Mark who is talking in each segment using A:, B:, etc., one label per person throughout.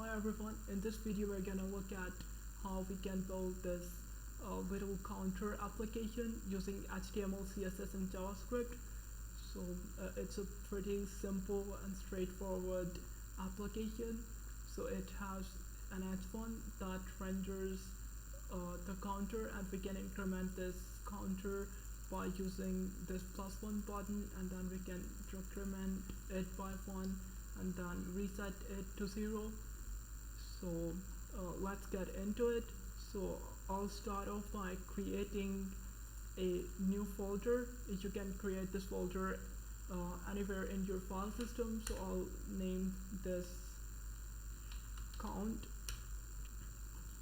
A: Hi everyone, in this video we're gonna look at how we can build this little counter application using HTML, CSS and JavaScript. So it's a pretty simple and straightforward application. So it has an h1 that renders the counter, and we can increment this counter by using this +1 button, and then we can decrement it by 1 and then reset it to 0. So let's get into it. So I'll start off by creating a new folder. You can create this folder anywhere in your file system. So I'll name this count,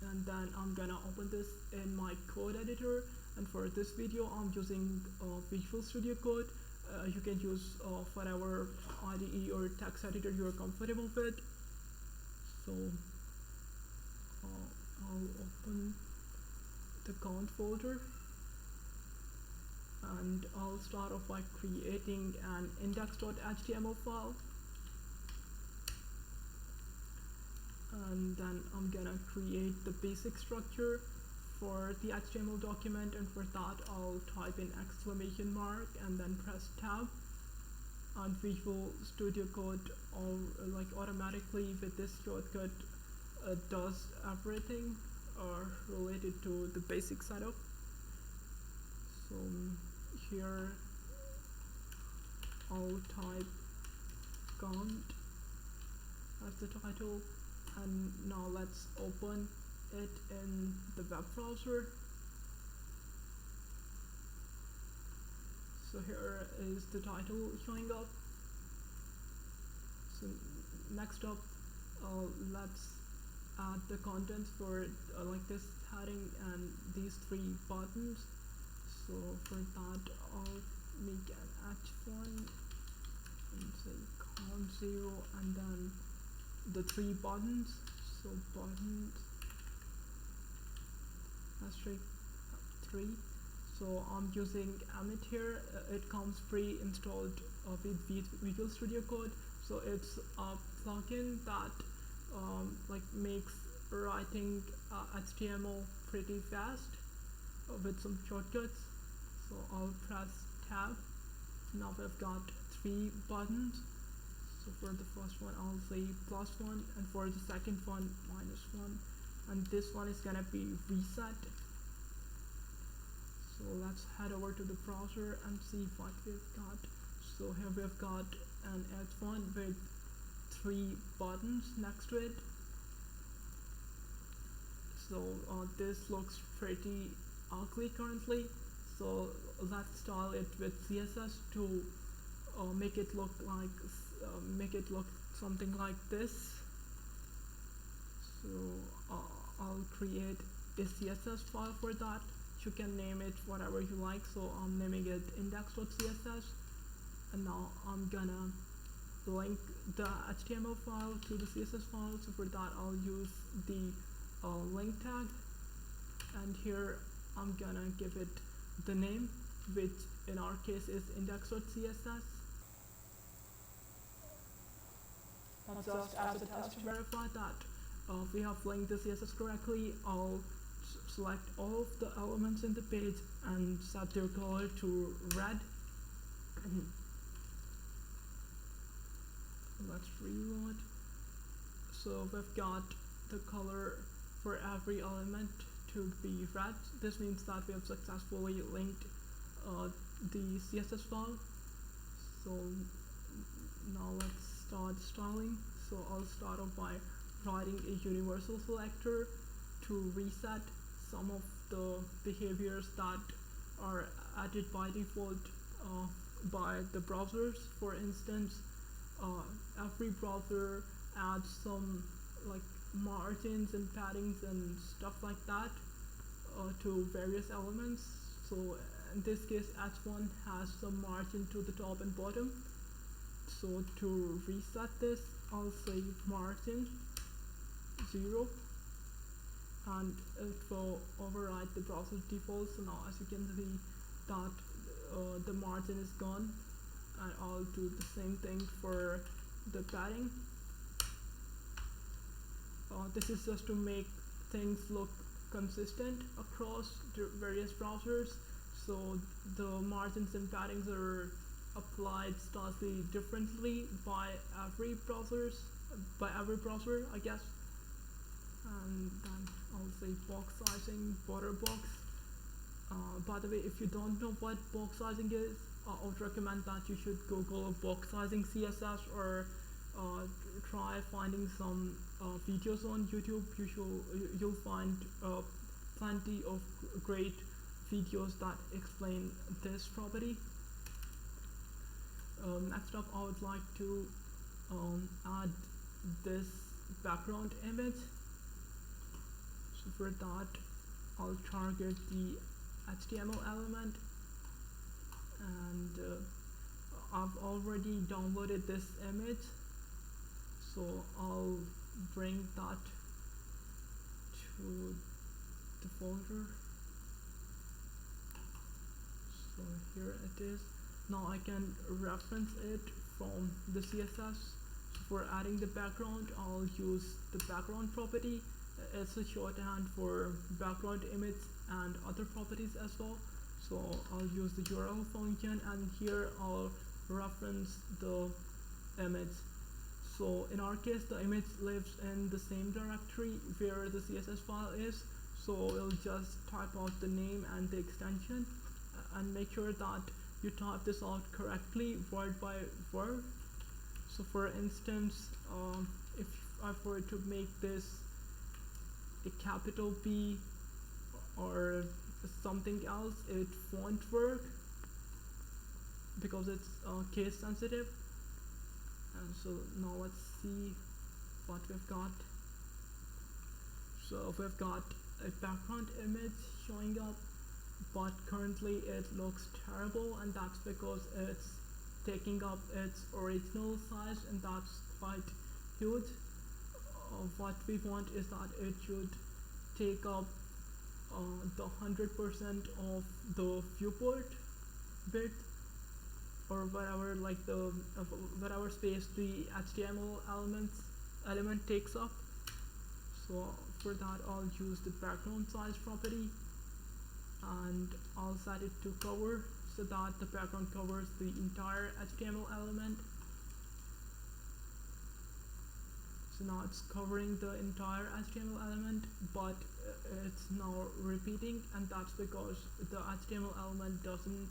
A: and then I'm gonna open this in my code editor. And for this video I'm using Visual Studio Code. You can use whatever IDE or text editor you're comfortable with. So I'll open the count folder, and I'll start off by creating an index.html file, and then I'm gonna create the basic structure for the HTML document, and for that I'll type in exclamation mark and then press tab. And Visual Studio Code automatically with this shortcut does everything related to the basic setup. So here I'll type count as the title, and now let's open it in the web browser. So here is the title showing up. So next up, let's add the contents for this heading and these 3 buttons. So for that I'll make an h1 and say count 0 and then the 3 buttons. So buttons asterisk 3. So I'm using Emmet here. It comes pre-installed with Visual Studio Code. So it's a plugin that makes writing HTML pretty fast with some shortcuts. So I'll press tab. Now we've got 3 buttons. So for the first one I'll say +1, and for the second one -1, and this one is gonna be reset. So let's head over to the browser and see what we've got. So here we've got an h1 with 3 buttons next to it. So this looks pretty ugly currently. So let's style it with CSS to make it look something like this. So I'll create a CSS file for that. You can name it whatever you like. So I'm naming it index.css, and now I'm gonna link the HTML file to the CSS file. So for that I'll use the link tag, and here I'm gonna give it the name, which in our case is index.css. Just as a test to verify that we have linked the CSS correctly, I'll select all of the elements in the page and set their color to red. Let's reload. So we've got the color for every element to be red. This means that we have successfully linked the CSS file. So now let's start styling. So I'll start off by writing a universal selector to reset some of the behaviors that are added by default by the browsers. For instance, every browser adds some margins and paddings and stuff like that to various elements. So in this case h1 has some margin to the top and bottom. So to reset this I'll say margin 0, and it will override the browser default. So now as you can see that the margin is gone, and I'll do the same thing for the padding. This is just to make things look consistent across the various browsers, so the margins and paddings are applied slightly differently by every browser, I guess. And then I'll say box sizing, border box. By the way, if you don't know what box sizing is, I would recommend that you should Google box sizing CSS, or try finding some videos on YouTube. You'll find plenty of great videos that explain this property. Next up, I would like to add this background image. So for that, I'll target the HTML element, and I've already downloaded this image, so I'll bring that to the folder. So here it is. Now I can reference it from the CSS. So for adding the background, I'll use the background property. It's a shorthand for background image and other properties as well. So I'll use the URL function, and here I'll reference the image. So in our case, the image lives in the same directory where the CSS file is. So we'll just type out the name and the extension, and make sure that you type this out correctly word by word. So for instance, if I were to make this a capital P or something else, it won't work because it's case sensitive. And so now let's see what we've got. So we've got a background image showing up, but currently it looks terrible, and that's because it's taking up its original size, and that's quite huge. What we want is that it should take up the 100% of the viewport width, or whatever, like the whatever space the HTML element takes up. So for that, I'll use the background size property, and I'll set it to cover so that the background covers the entire HTML element. So now it's covering the entire HTML element, but it's now repeating, and that's because the HTML element doesn't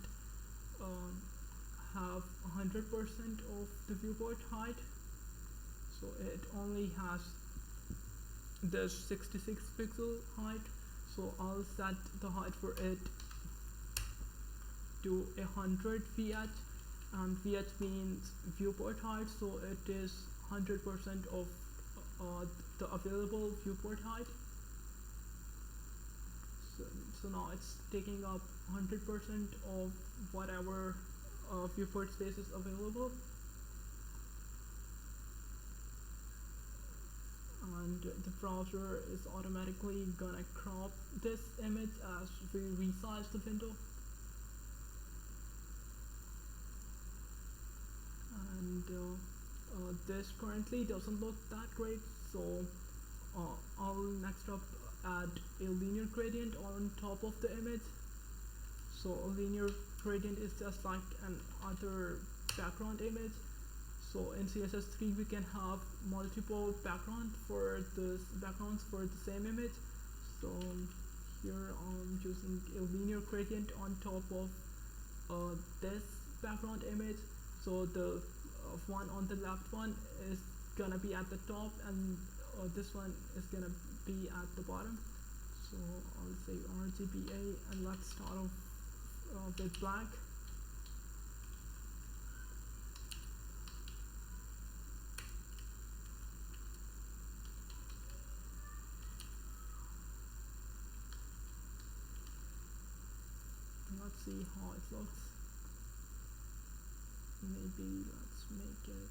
A: have 100% of the viewport height. So it only has this 66 pixel height. So I'll set the height for it to 100 VH, and VH means viewport height, so it is 100% of the available viewport height. So now it's taking up 100% of whatever viewport space is available. And the browser is automatically gonna crop this image as we resize the window. And this currently doesn't look that great, so I'll next up add a linear gradient on top of the image. So a linear gradient is just like an other background image. So in CSS3 we can have multiple backgrounds for the same image. So here I'm using a linear gradient on top of this background image. So the one on the left one is gonna be at the top, and this one is gonna be at the bottom. So I'll say RGBA, and let's start off with black. And let's see how it looks. Maybe let's make it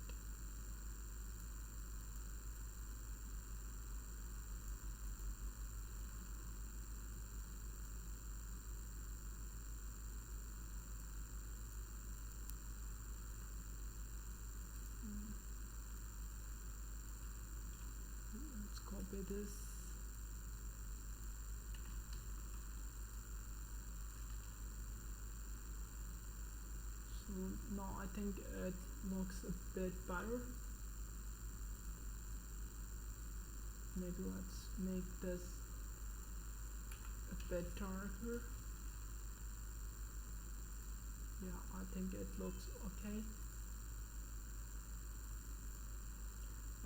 A: let's copy display this. So now I think it looks a bit better. Maybe let's make this a bit darker. Yeah, I think it looks okay.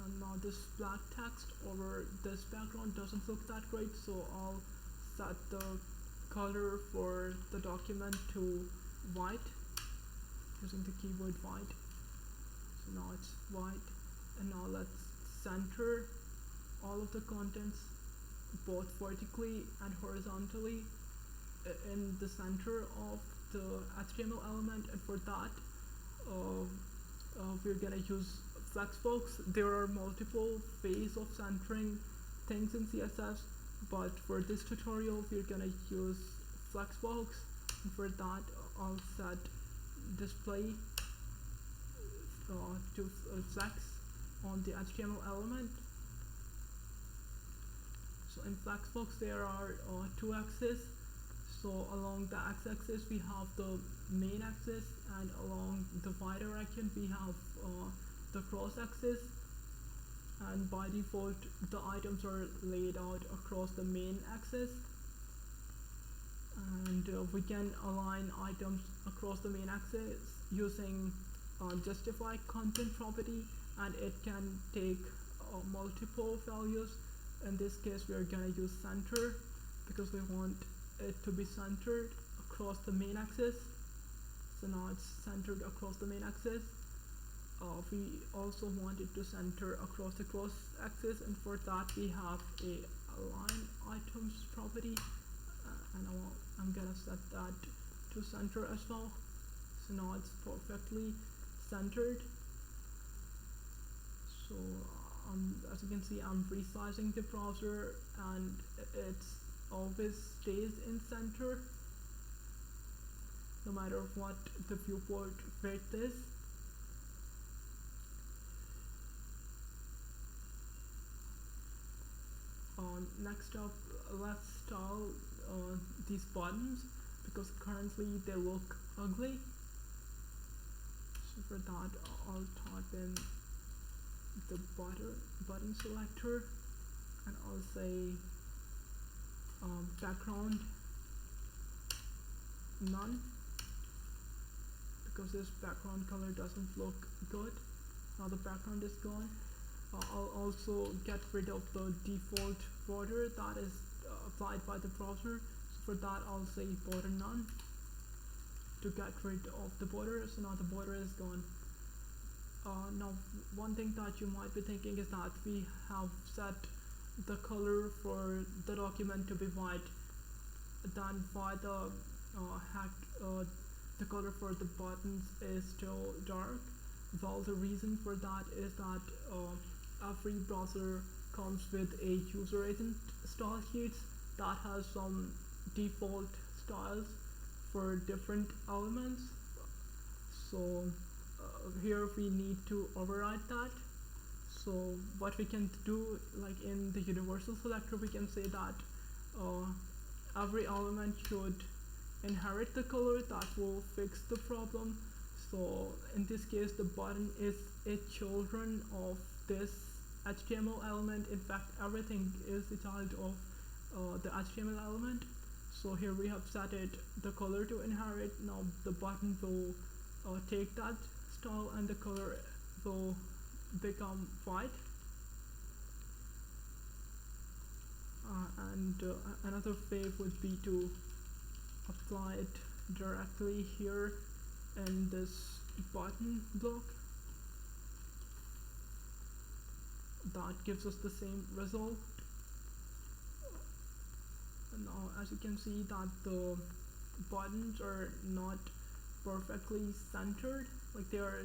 A: And now this black text over this background doesn't look that great, so I'll set the color for the document to white using the keyword white. So now it's white, and now let's center all of the contents both vertically and horizontally in the center of the HTML element, and for that we're gonna use Flexbox. There are multiple ways of centering things in CSS, but for this tutorial we're gonna use Flexbox, and for that I'll set display to flex on the HTML element. So in Flexbox there are two axes. So along the x-axis we have the main axis, and along the y direction we have the cross axis, and by default the items are laid out across the main axis, and we can align items across the main axis using justify content property, and it can take multiple values. In this case we are gonna use center because we want it to be centered across the main axis. So now it's centered across the main axis. We also want it to center across the cross axis, and for that we have a align items property, and I'm gonna set that to center as well. So now it's perfectly centered. So as you can see, I'm resizing the browser and it's always stays in center no matter what the viewport width is. Next up, let's style these buttons because currently they look ugly. So for that I'll type in the button selector, and I'll say background none because this background color doesn't look good. Now the background is gone. I'll also get rid of the default border that is applied by the browser. So for that I'll say border none to get rid of the border. So now the border is gone. Now one thing that you might be thinking is that we have set the color for the document to be white, then why the the color for the buttons is still dark. Well, the reason for that is that every browser comes with a user agent style sheets that has some default styles for different elements. So here we need to override that. So what we can do, like in the universal selector, we can say that every element should inherit the color. That will fix the problem. So in this case the button is a children of this HTML element. In fact, everything is a child of the HTML element. So here we have set it the color to inherit. Now the button will take that style and the color will become white. And another way would be to apply it directly here in this button block. That gives us the same result. Now as you can see that the buttons are not perfectly centered, like they are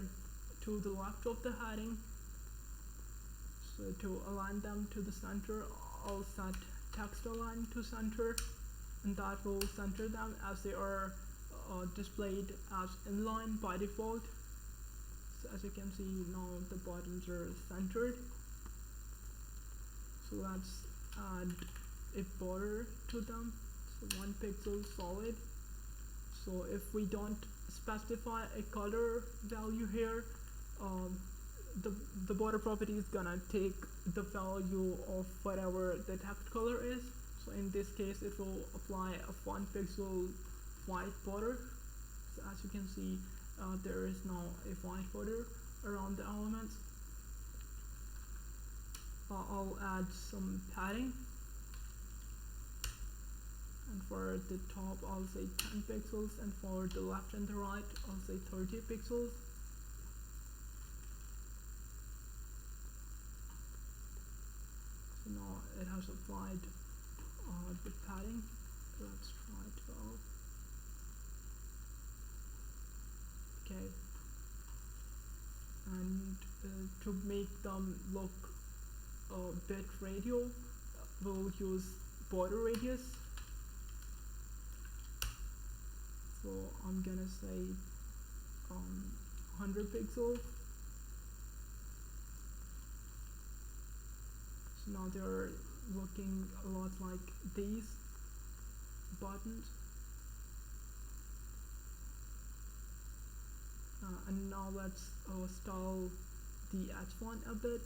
A: to the left of the heading. So to align them to the center, I'll set text align to center, and that will center them as they are displayed as inline by default. So as you can see now the buttons are centered. So So let's add a border to them, so 1 pixel solid. So if we don't specify a color value here, the border property is gonna take the value of whatever the text color is. So in this case it will apply a 1 pixel white border. So as you can see, there is now a white border around the elements. I'll add some padding, and for the top I'll say 10 pixels, and for the left and the right I'll say 30 pixels. So now it has applied the padding. Let's try 12. Okay, and to make them look bit radial, we'll use border radius. So I'm gonna say 100 pixels. So now they're looking a lot like these buttons. And now let's style the H1 a bit.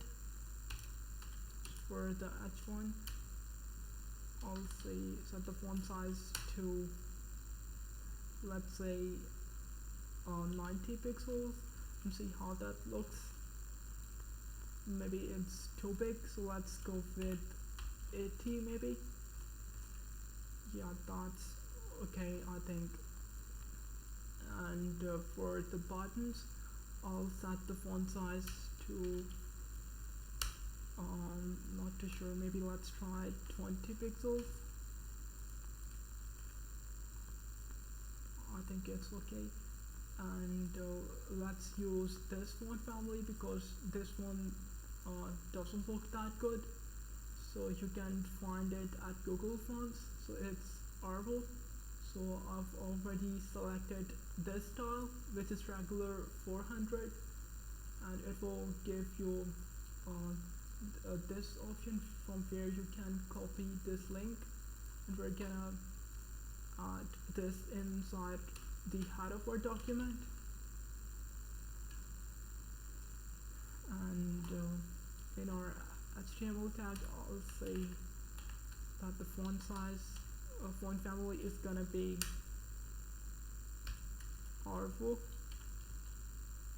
A: For the H1, I'll say set the font size to, let's say 90 pixels, and see how that looks. Maybe it's too big, so let's go with 80 maybe. Yeah, that's okay, I think. And for the buttons, I'll set the font size to not too sure, maybe let's try 20 pixels. I think it's okay. And let's use this font family because this one doesn't look that good. So you can find it at Google Fonts. So it's Arvo. So I've already selected this style, which is regular 400, and it will give you this option from where you can copy this link, and we're gonna add this inside the head of our document. And in our HTML tag, I'll say that the font size of font family is gonna be Arvo,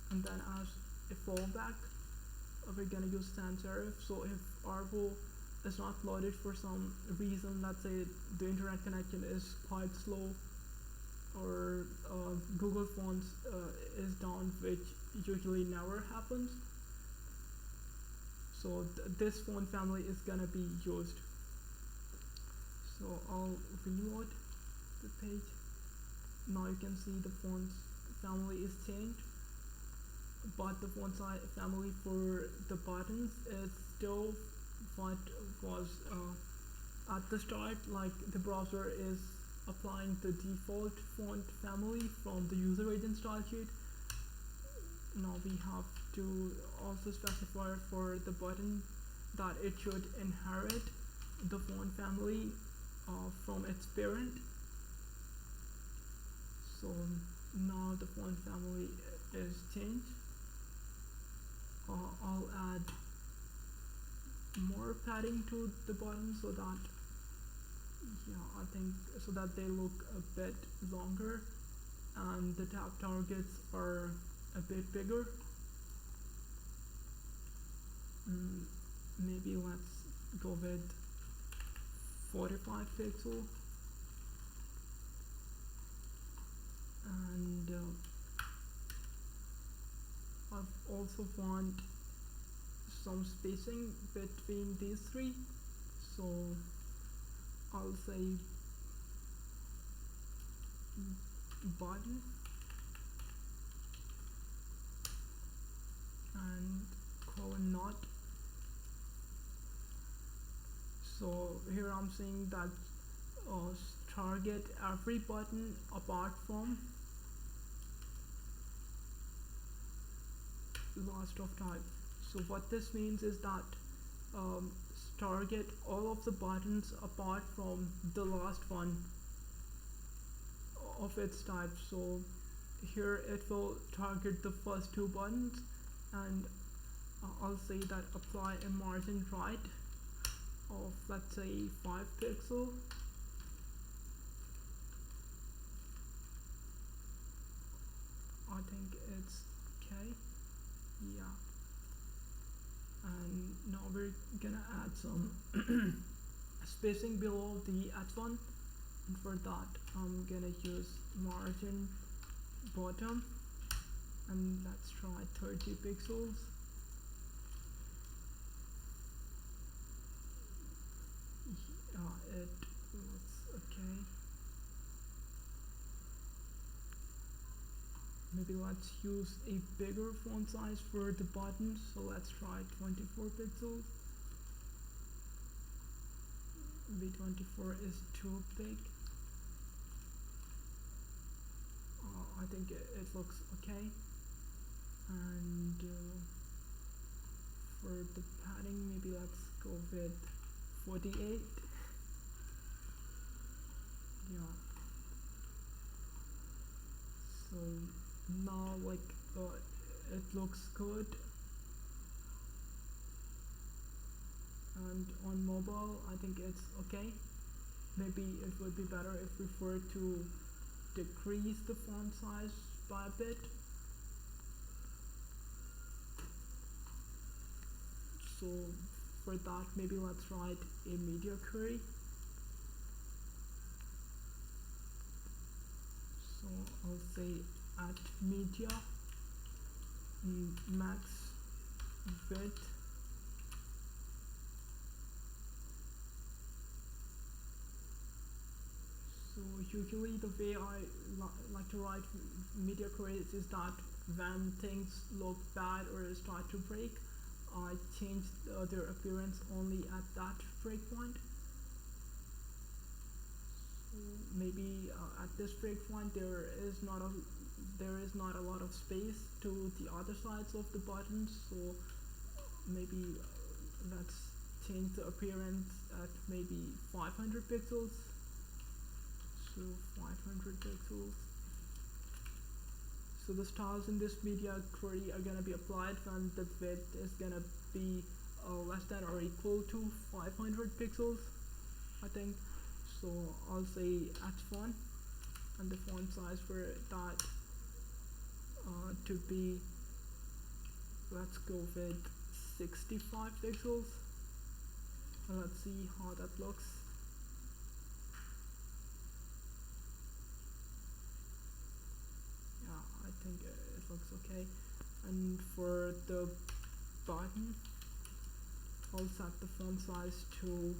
A: and then as a fallback, we're gonna use sans serif. So if Arvo is not loaded for some reason, let's say the internet connection is quite slow, or Google Fonts is down, which usually never happens, so this font family is gonna be used. So I'll reload the page. Now you can see the font family is changed, but the font size family for the buttons is still what was at the start. Like the browser is applying the default font family from the user agent style sheet. Now we have to also specify for the button that it should inherit the font family from its parent. So now the font family is changed. I'll add more padding to the button so that, yeah, I think so that they look a bit longer and the tab targets are a bit bigger. Maybe let's go with 45 pixel. And I've also want some spacing between these three, so I'll say button and colon not. So here I'm saying that target every button apart from last of type. So what this means is that target all of the buttons apart from the last one of its type. So here it will target the first two buttons, and I'll say that apply a margin right of, let's say, 5 pixel. I think it's okay. Yeah. And now we're gonna add some spacing below the H1, and for that I'm gonna use margin bottom, and let's try 30 pixels. It looks okay. Maybe let's use a bigger font size for the buttons, so let's try 24 pixels. Maybe 24 is too big. I think it looks okay. And for the padding, maybe let's go with 48. Yeah. So now, like, it looks good. And on mobile, I think it's okay. Maybe it would be better if we were to decrease the font size by a bit. So for that, maybe let's write a media query. So I'll say at media max width So usually the way I like to write media queries is that when things look bad or start to break, I change their appearance only at that breakpoint. So maybe at this breakpoint there is not a lot of space to the other sides of the buttons. So maybe let's change the appearance at maybe 500 pixels. So 500 pixels. So the styles in this media query are gonna be applied when the width is gonna be less than or equal to 500 pixels, I think. So I'll say H1, and the font size for that to be, let's go with 65 pixels, and let's see how that looks. Yeah, I think it looks okay. And for the button, I'll set the font size to,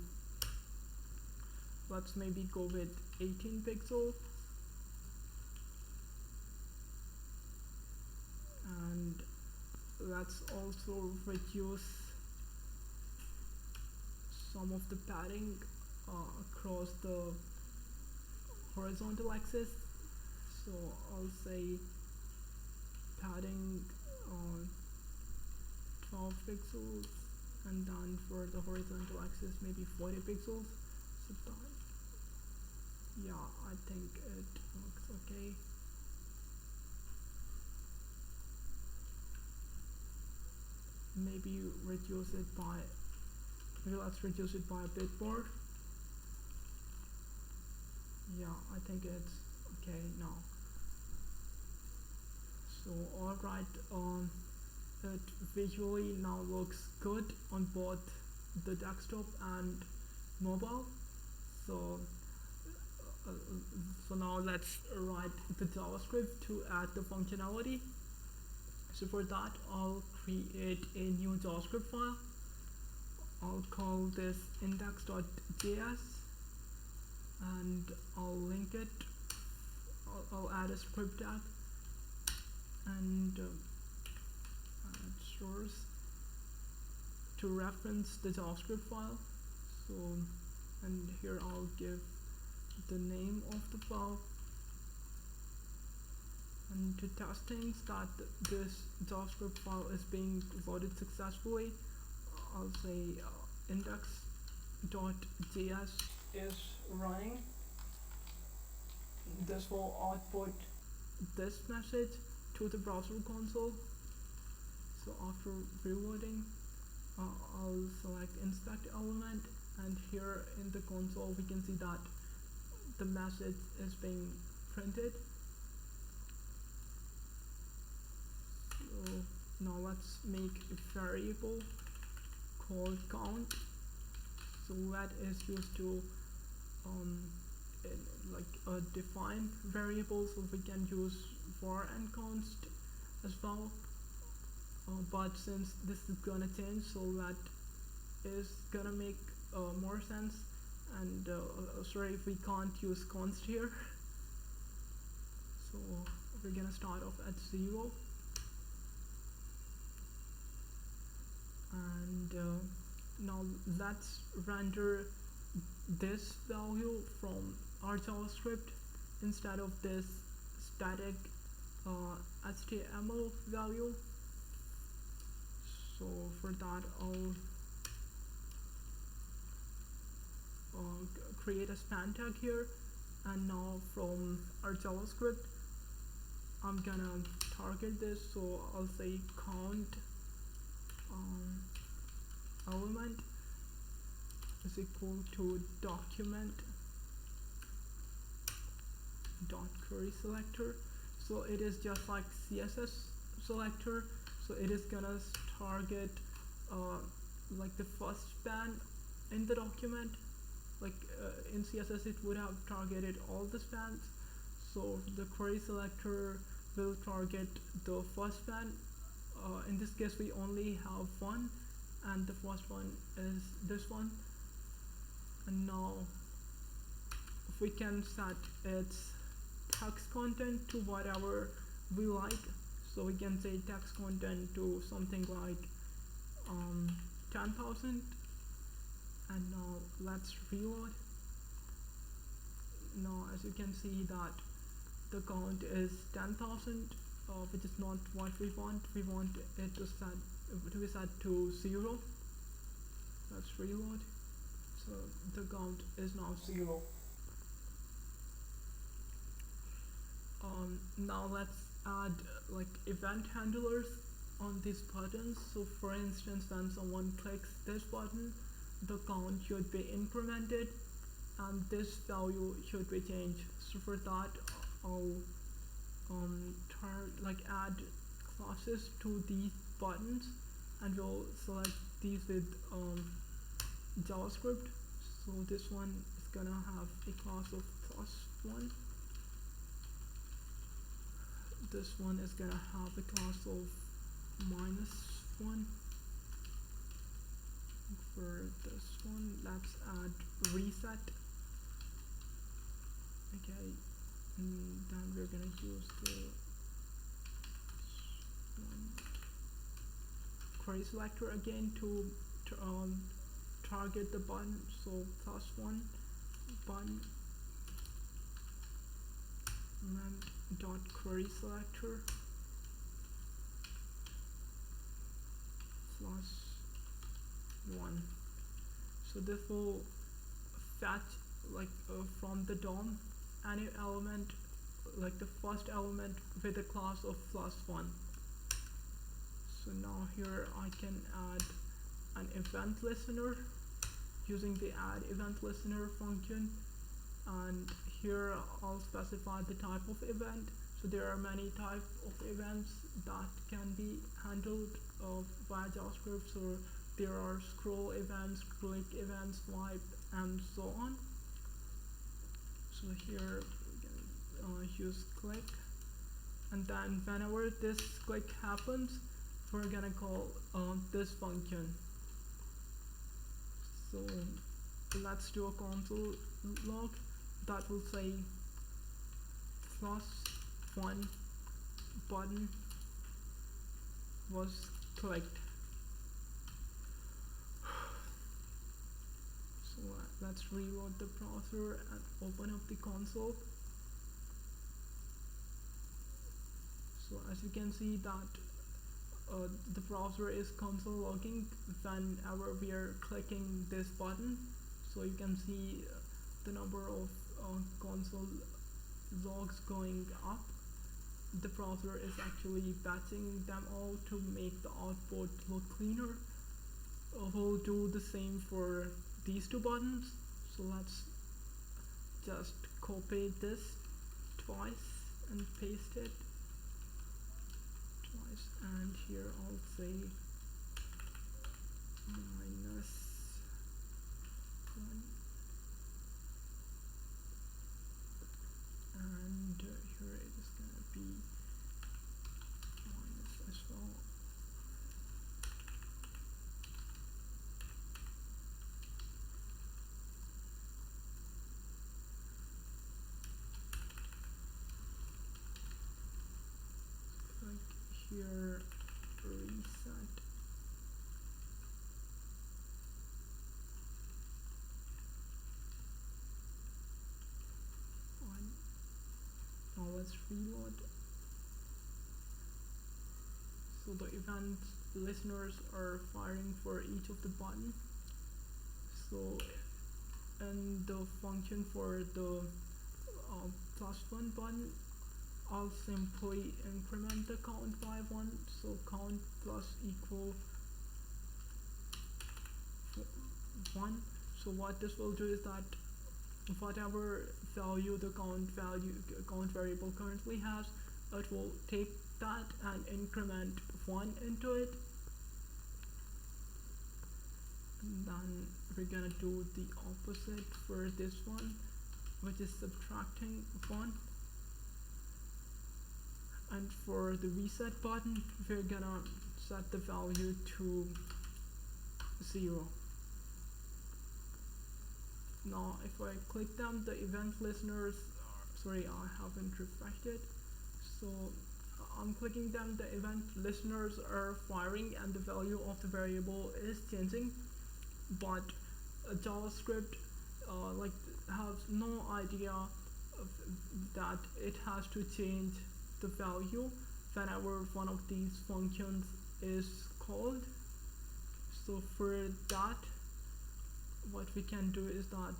A: let's maybe go with 18 pixels. And let's also reduce some of the padding across the horizontal axis. So I'll say padding 12 pixels, and then for the horizontal axis maybe 40 pixels. So that, yeah, I think it looks okay. Maybe reduce it by, maybe let's reduce it by a bit more. Yeah, I think it's okay now. So alright, it visually now looks good on both the desktop and mobile. So so now let's write the JavaScript to add the functionality. So for that, I'll create a new JavaScript file. I'll call this index.js, and I'll link it. I'll add a script tag and add source to reference the JavaScript file. So, and here I'll give the name of the file. And to test things that this JavaScript file is being loaded successfully, I'll say index index.js is running, this will output this message to the browser console. So after reloading, I'll select inspect element, and here in the console we can see that the message is being printed. So now let's make a variable called count. So that is used to define variables, so we can use var and const as well. But since this is gonna change, so that is gonna make more sense. And sorry if we can't use const here. So we're gonna start off at 0. And now let's render this value from our JavaScript instead of this static HTML value. So for that I'll create a span tag here, and now from our JavaScript I'm gonna target this, so I'll say count element is equal to document dot query selector. So it is just like CSS selector, so it is gonna target like the first span in the document. Like in CSS it would have targeted all the spans, so the query selector will target the first span. In this case we only have one, and the first one is this one. And now we can set its text content to whatever we like, so we can say text content to something like 10,000. And now let's reload. Now as you can see that the count is 10,000, which is not what we want. We want it to be set to 0. Let's reload. So the count is now 0. Now let's add like event handlers on these buttons. So for instance, when someone clicks this button, the count should be incremented and this value should be changed. So for that I'll add classes to these buttons, and we'll select these with JavaScript. So this one is gonna have a class of +1. This one is gonna have a class of -1. For this one, let's add reset. Okay, and then we're gonna use the query selector again to target the button. So +1 button dot query selector +1. So this will fetch from the DOM any element, like the first element with a class of +1. So now here I can add an event listener using the add event listener function, and here I'll specify the type of event. So there are many types of events that can be handled via JavaScript. So there are scroll events, click events, swipe, and so on. So here we can use click, and then whenever this click happens, we're gonna call this function. So let's do a console log that will say +1 button was clicked. So let's reload the browser and open up the console. So as you can see that the browser is console logging whenever we are clicking this button. So you can see the number of console logs going up. The browser is actually batching them all to make the output look cleaner. We'll do the same for these two buttons. So let's just copy this twice and paste it twice, and here I'll say -1, and here it is gonna be minus as well. Like here, reset. Fine. Now let's reload. So the event listeners are firing for each of the button. So in the function for the +1 button, I'll simply increment the count by 1. So count plus equal 1. So what this will do is that whatever value the count variable currently has, it will take that and increment 1 into it. And then we're gonna do the opposite for this one, which is subtracting 1. And for the reset button, we're gonna set the value to 0. Now if I click them, the event listeners, sorry, I haven't refreshed it. So I'm clicking them, the event listeners are firing and the value of the variable is changing, but JavaScript has no idea that it has to change the value whenever one of these functions is called. So for that, what we can do is that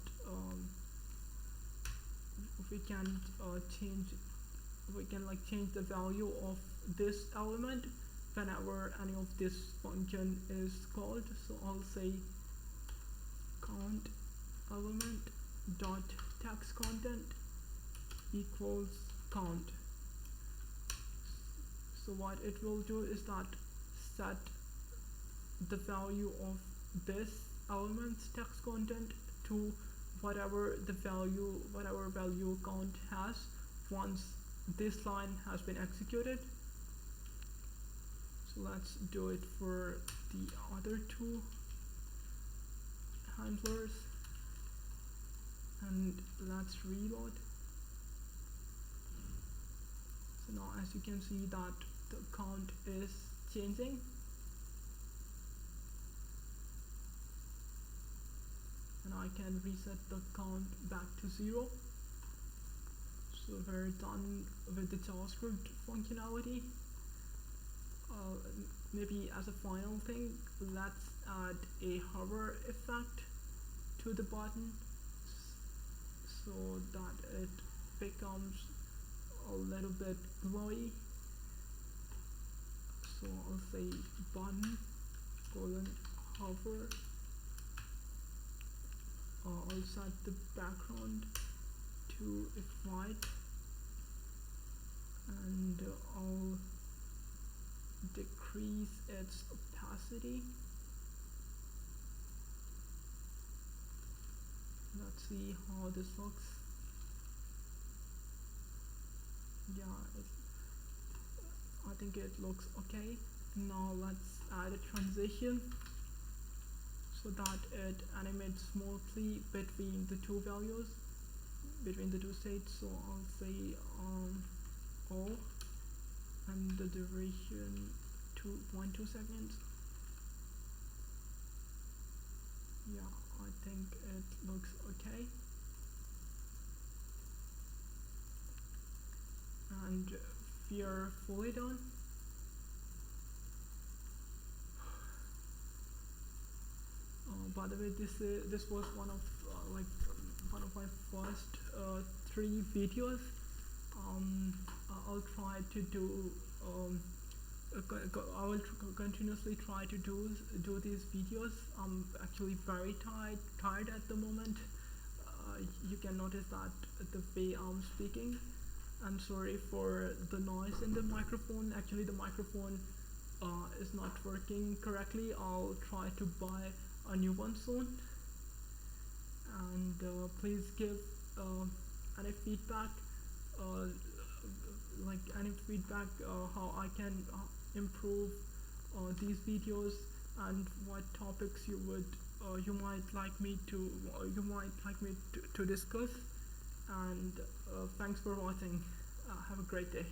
A: we can change the value of this element whenever any of this function is called. So I'll say count element dot text content equals count. So what it will do is that set the value of this element's text content to whatever value count has once this line has been executed. So let's do it for the other two handlers, and let's reload. So now as you can see that the count is changing. And I can reset the count back to 0. So we're done with the JavaScript functionality. Maybe as a final thing, let's add a hover effect to the button so that it becomes a little bit glowy. So I'll say button : hover. I'll set the background to white, and I'll decrease its opacity. Let's see how this looks. Yeah, I think it looks okay. Now let's add a transition so that it animates smoothly between the two values, between the two states. So I'll say O, and the duration to 1-2 seconds. Yeah, I think it looks okay. And we are fully done. By the way, this was one of like one of my first 3 videos. I'll try to do I will continuously try to do these videos. I'm actually very tired at the moment. You can notice that the way I'm speaking. I'm sorry for the noise in the microphone. Actually, the microphone is not working correctly. I'll try to buy a new one soon. And please give any feedback, how I can improve these videos, and what topics you might like me to discuss. And thanks for watching. Have a great day.